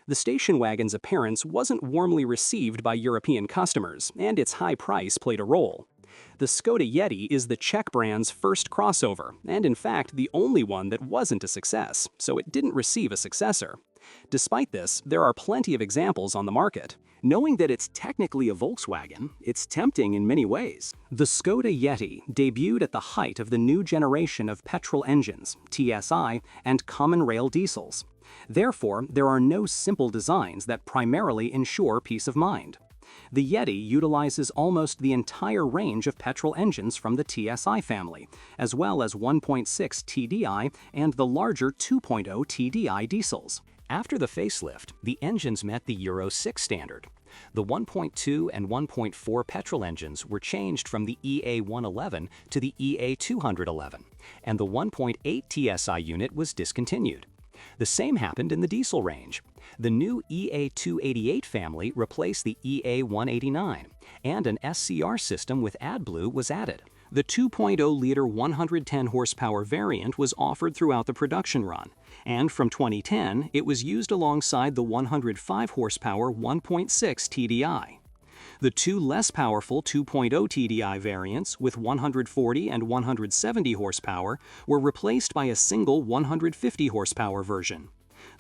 The station wagon's appearance wasn't warmly received by European customers, and its high price played a role. The Skoda Yeti is the Czech brand's first crossover, and in fact the only one that wasn't a success, so it didn't receive a successor. Despite this, there are plenty of examples on the market. Knowing that it's technically a Volkswagen, it's tempting in many ways. The Skoda Yeti debuted at the height of the new generation of petrol engines, TSI, and common rail diesels. Therefore, there are no simple designs that primarily ensure peace of mind. The Yeti utilizes almost the entire range of petrol engines from the TSI family, as well as 1.6 TDI and the larger 2.0 TDI diesels. After the facelift, the engines met the Euro 6 standard. The 1.2 and 1.4 petrol engines were changed from the EA111 to the EA211, and the 1.8 TSI unit was discontinued. The same happened in the diesel range. The new EA288 family replaced the EA189, and an SCR system with AdBlue was added. The 2.0-liter 110 horsepower variant was offered throughout the production run, and from 2010 it was used alongside the 105 horsepower 1.6 TDI. The two less powerful 2.0 TDI variants with 140 and 170 horsepower were replaced by a single 150 horsepower version.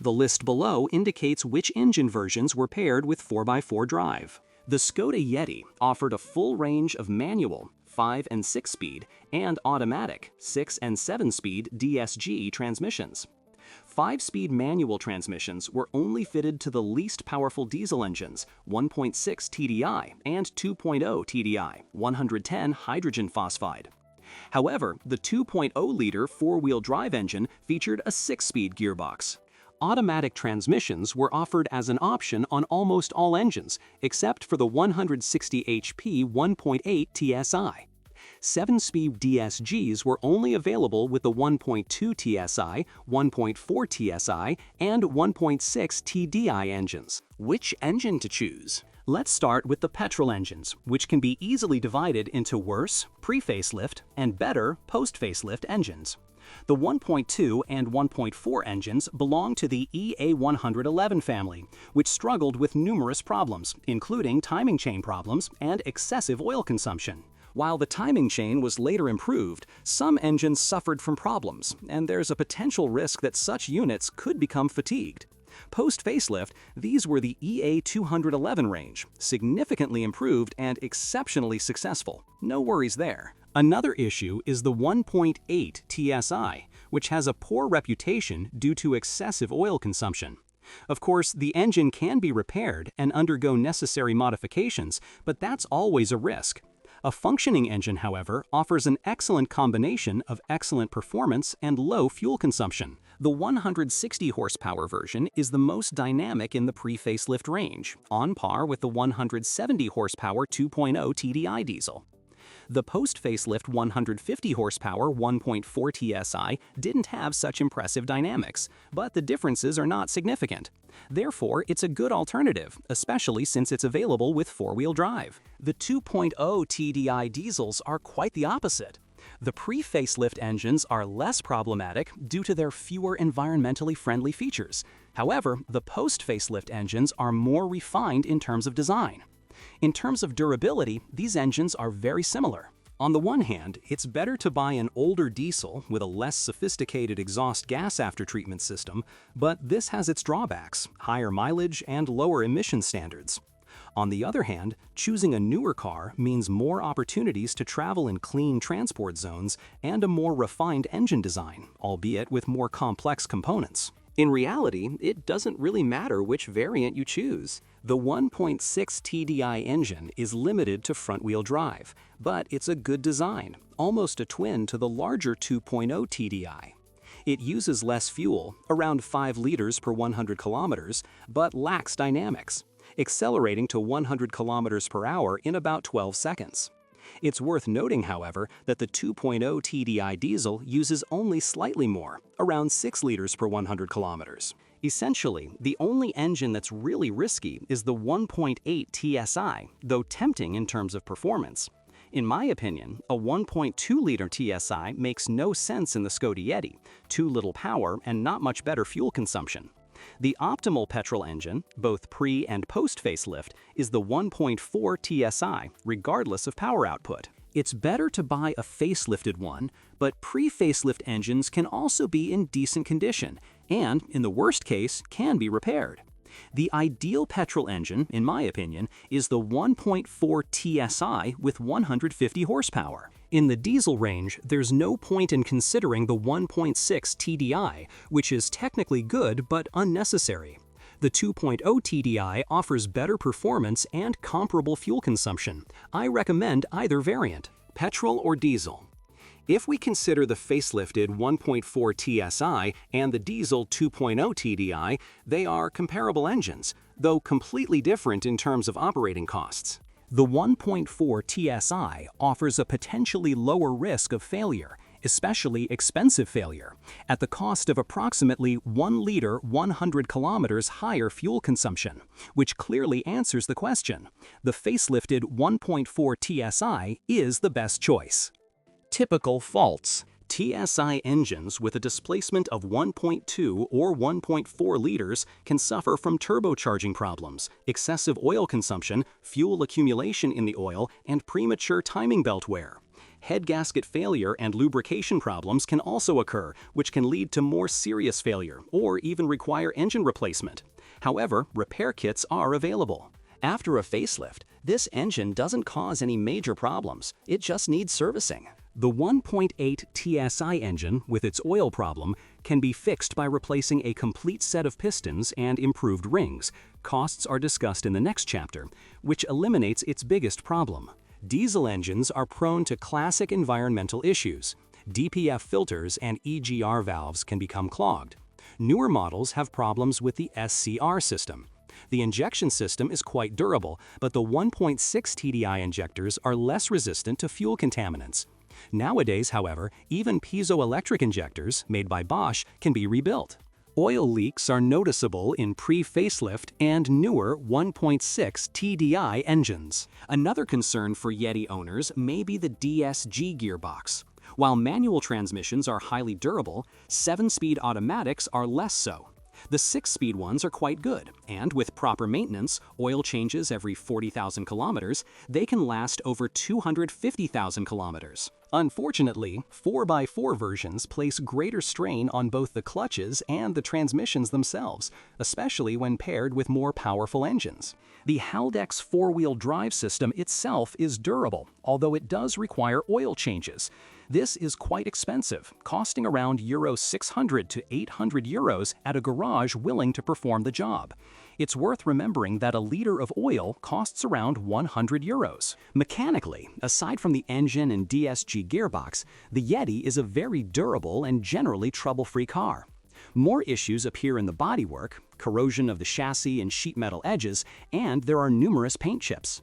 The list below indicates which engine versions were paired with 4x4 drive. The Skoda Yeti offered a full range of manual 5- and 6-speed and automatic 6- and 7-speed DSG transmissions. 5-speed manual transmissions were only fitted to the least powerful diesel engines, 1.6 TDI and 2.0 TDI, 110 hydrogen phosphide. However, the 2.0-liter four-wheel drive engine featured a 6-speed gearbox. Automatic transmissions were offered as an option on almost all engines, except for the 160 HP 1.8 TSI. 7-speed DSGs were only available with the 1.2 TSI, 1.4 TSI, and 1.6 TDI engines. Which engine to choose? Let's start with the petrol engines, which can be easily divided into worse, pre-facelift, and better, post-facelift engines. The 1.2 and 1.4 engines belong to the EA111 family, which struggled with numerous problems, including timing chain problems and excessive oil consumption. While the timing chain was later improved, some engines suffered from problems, and there's a potential risk that such units could become fatigued. Post-facelift, these were the EA211 range, significantly improved and exceptionally successful. No worries there. Another issue is the 1.8 TSI, which has a poor reputation due to excessive oil consumption. Of course, the engine can be repaired and undergo necessary modifications, but that's always a risk. A functioning engine, however, offers an excellent combination of excellent performance and low fuel consumption. The 160 horsepower version is the most dynamic in the pre-facelift range, on par with the 170 horsepower 2.0 TDI diesel. The post-facelift 150 horsepower 1.4 TSI didn't have such impressive dynamics, but the differences are not significant. Therefore, it's a good alternative, especially since it's available with four-wheel drive. The 2.0 TDI diesels are quite the opposite. The pre-facelift engines are less problematic due to their fewer environmentally friendly features. However, the post-facelift engines are more refined in terms of design. In terms of durability, these engines are very similar. On the one hand, it's better to buy an older diesel with a less sophisticated exhaust gas aftertreatment system, but this has its drawbacks, higher mileage and lower emission standards. On the other hand, choosing a newer car means more opportunities to travel in clean transport zones and a more refined engine design, albeit with more complex components. In reality, it doesn't really matter which variant you choose. The 1.6 TDI engine is limited to front-wheel drive, but it's a good design, almost a twin to the larger 2.0 TDI. It uses less fuel, around 5 liters per 100 kilometers, but lacks dynamics, accelerating to 100 kilometers per hour in about 12 seconds. It's worth noting, however, that the 2.0 TDI diesel uses only slightly more, around 6 liters per 100 kilometers. Essentially, the only engine that's really risky is the 1.8 TSI, though tempting in terms of performance. In my opinion, a 1.2-liter TSI makes no sense in the Skoda Yeti, too little power and not much better fuel consumption. The optimal petrol engine, both pre- and post-facelift, is the 1.4 TSI, regardless of power output. It's better to buy a facelifted one, but pre-facelift engines can also be in decent condition and, in the worst case, can be repaired. The ideal petrol engine, in my opinion, is the 1.4 TSI with 150 horsepower. In the diesel range, there's no point in considering the 1.6 TDI, which is technically good but unnecessary. The 2.0 TDI offers better performance and comparable fuel consumption. I recommend either variant. Petrol or diesel? If we consider the facelifted 1.4 TSI and the diesel 2.0 TDI, they are comparable engines, though completely different in terms of operating costs. The 1.4 TSI offers a potentially lower risk of failure, especially expensive failure, at the cost of approximately 1 liter 100 kilometers higher fuel consumption, which clearly answers the question. The facelifted 1.4 TSI is the best choice. Typical faults. TSI engines with a displacement of 1.2 or 1.4 liters can suffer from turbocharging problems, excessive oil consumption, fuel accumulation in the oil, and premature timing belt wear. Head gasket failure and lubrication problems can also occur, which can lead to more serious failure or even require engine replacement. However, repair kits are available. After a facelift, this engine doesn't cause any major problems, it just needs servicing. The 1.8 TSI engine, with its oil problem, can be fixed by replacing a complete set of pistons and improved rings. Costs are discussed in the next chapter, which eliminates its biggest problem. Diesel engines are prone to classic environmental issues. DPF filters and EGR valves can become clogged. Newer models have problems with the SCR system. The injection system is quite durable, but the 1.6 TDI injectors are less resistant to fuel contaminants. Nowadays, however, even piezoelectric injectors, made by Bosch, can be rebuilt. Oil leaks are noticeable in pre-facelift and newer 1.6 TDI engines. Another concern for Yeti owners may be the DSG gearbox. While manual transmissions are highly durable, 7-speed automatics are less so. The 6-speed ones are quite good, and with proper maintenance, oil changes every 40,000 kilometers, they can last over 250,000 kilometers. Unfortunately, 4x4 versions place greater strain on both the clutches and the transmissions themselves, especially when paired with more powerful engines. The Haldex four-wheel drive system itself is durable, although it does require oil changes. This is quite expensive, costing around Euro 600 to 800 euros at a garage willing to perform the job. It's worth remembering that a liter of oil costs around 100 euros. Mechanically, aside from the engine and DSG gearbox, the Yeti is a very durable and generally trouble-free car. More issues appear in the bodywork, corrosion of the chassis and sheet metal edges, and there are numerous paint chips.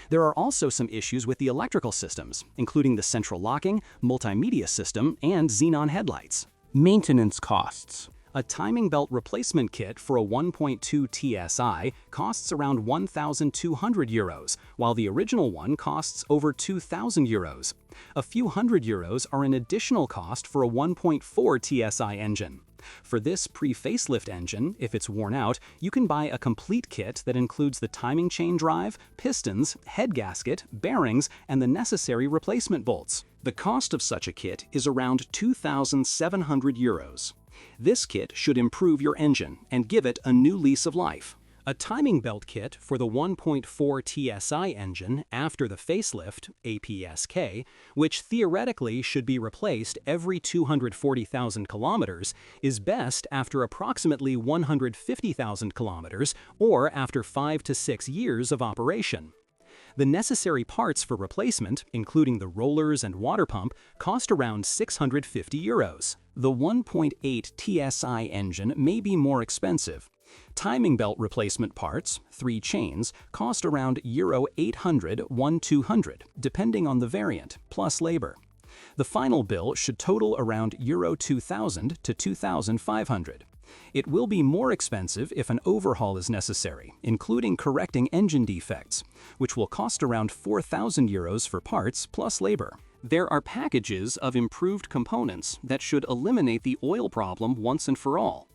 There are also some issues with the electrical systems, including the central locking, multimedia system, and xenon headlights. Maintenance costs. A timing belt replacement kit for a 1.2 TSI costs around 1,200 euros, while the original one costs over 2,000 euros. A few hundred euros are an additional cost for a 1.4 TSI engine. For this pre-facelift engine, if it's worn out, you can buy a complete kit that includes the timing chain drive, pistons, head gasket, bearings, and the necessary replacement bolts. The cost of such a kit is around 2,700 euros. This kit should improve your engine and give it a new lease of life. A timing belt kit for the 1.4 TSI engine after the facelift, APSK, which theoretically should be replaced every 240,000 kilometers, is best after approximately 150,000 kilometers or after 5 to 6 years of operation. The necessary parts for replacement, including the rollers and water pump, cost around 650 euros. The 1.8 TSI engine may be more expensive. Timing belt replacement parts, 3 chains, cost around Euro 800–1,200, depending on the variant, plus labor. The final bill should total around Euro 2,000 to 2,500. It will be more expensive if an overhaul is necessary, including correcting engine defects, which will cost around 4,000 euros for parts plus labor. There are packages of improved components that should eliminate the oil problem once and for all.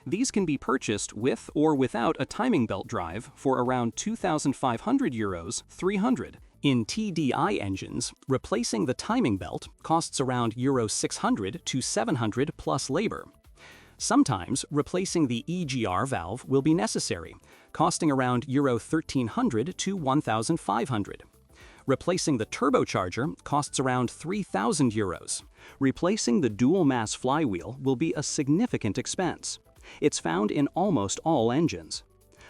These can be purchased with or without a timing belt drive for around €2,500, 300. In TDI engines, replacing the timing belt costs around €600 to 700 plus labor. Sometimes, replacing the EGR valve will be necessary, costing around €1,300 to 1,500. Replacing the turbocharger costs around €3,000. Replacing the dual-mass flywheel will be a significant expense. It's found in almost all engines.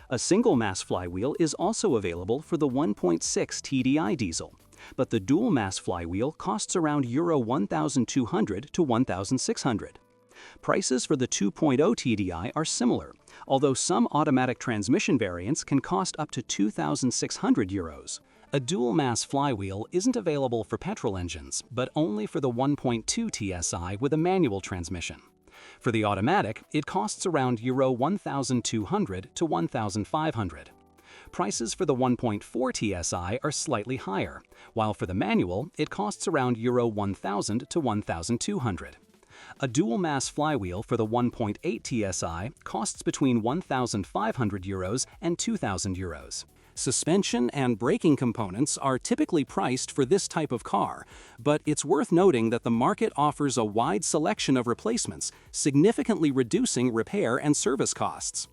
A single-mass flywheel is also available for the 1.6 TDI diesel, but the dual-mass flywheel costs around €1,200 to 1,600. Prices for the 2.0 TDI are similar, although some automatic transmission variants can cost up to €2,600. A dual-mass flywheel isn't available for petrol engines, but only for the 1.2 TSI with a manual transmission. For the automatic, it costs around €1,200 to 1,500. Prices for the 1.4 TSI are slightly higher, while for the manual, it costs around €1,000 to 1,200. A dual-mass flywheel for the 1.8 TSI costs between €1,500 and €2,000. Suspension and braking components are typically priced for this type of car, but it's worth noting that the market offers a wide selection of replacements, significantly reducing repair and service costs.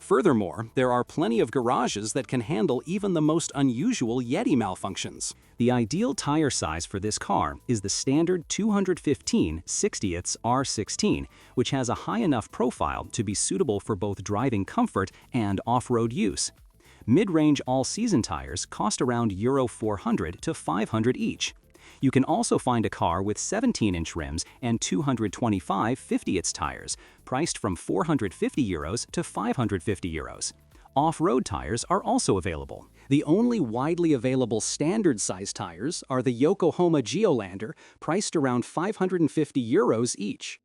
Furthermore, there are plenty of garages that can handle even the most unusual Yeti malfunctions. The ideal tire size for this car is the standard 215/60ths R16, which has a high enough profile to be suitable for both driving comfort and off-road use. Mid-range all-season tires cost around €400 to 500 each. You can also find a car with 17-inch rims and 225/50ths tires, priced from €450 to €550. Off-road tires are also available. The only widely available standard-size tires are the Yokohama Geolander, priced around €550 each.